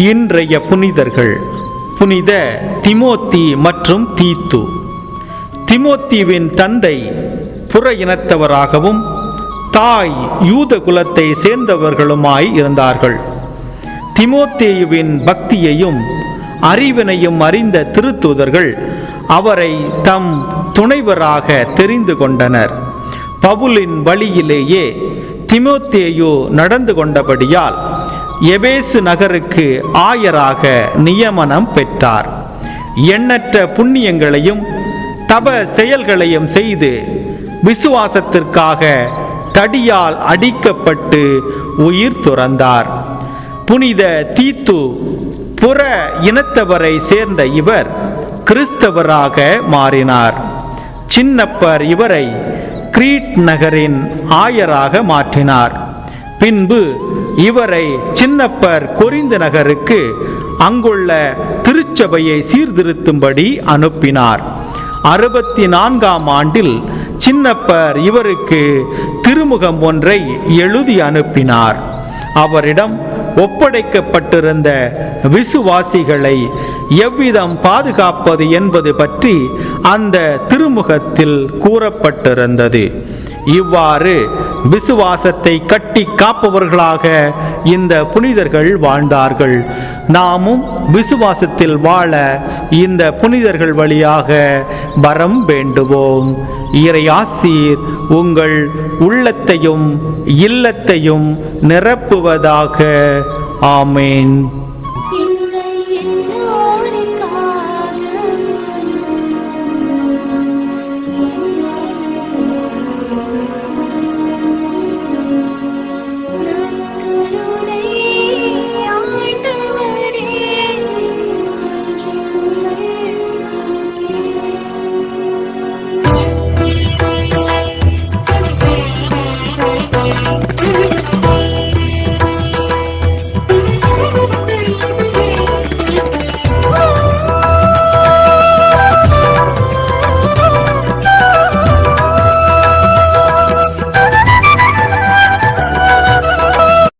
இன்றைய புனிதர்கள் புனித திமோத்தி மற்றும் தீத்து. திமோத்திவின் தந்தை புற இனத்தவராகவும் தாய் யூத குலத்தை சேர்ந்தவர்களுமாய் இருந்தார்கள். திமோத்தேயுவின் பக்தியையும் அறிவினையும் அறிந்த திருத்தூதர்கள் அவரை தம் துணைவராக தெரிந்து கொண்டனர். பவுலின் வழியிலேயே திமோத்தேயு நடந்து கொண்டபடியால் எபேசு நகருக்கு ஆயராக நியமனம் பெற்றார். எண்ணற்ற புண்ணியங்களையும் தப செயல்களையும் செய்து விசுவாசத்திற்காக தடியால் அடிக்கப்பட்டு உயிர் துறந்தார். புனித தீத்து புற இனத்தவரை சேர்ந்த இவர் கிறிஸ்தவராக மாறினார். சின்னப்பர் இவரை கிரீட் நகரின் ஆயராக மாற்றினார். பின்பு இவரை சின்னப்பர் கொரிந்து நகருக்கு அங்குள்ள திருச்சபையை சீர்திருத்தும்படி அனுப்பினார். 64ஆம் ஆண்டில் சின்னப்பர் இவருக்கு திருமுகம் ஒன்றை எழுதி அனுப்பினார். அவரிடம் ஒப்படைக்கப்பட்டிருந்த விசுவாசிகளை எவ்விதம் பாதுகாப்பது என்பது பற்றி அந்த திருமுகத்தில் கூறப்பட்டிருந்தது. இவ்வாறு விசுவாசத்தை கட்டி காப்பவர்களாக இந்த புனிதர்கள் வாழ்ந்தார்கள். நாமும் விசுவாசத்தில் வாழ இந்த புனிதர்கள் வழியாக வரம் வேண்டுவோம். இறையாசீர் உங்கள் உள்ளத்தையும் இல்லத்தையும் நிரப்புவதாக. ஆமேன்.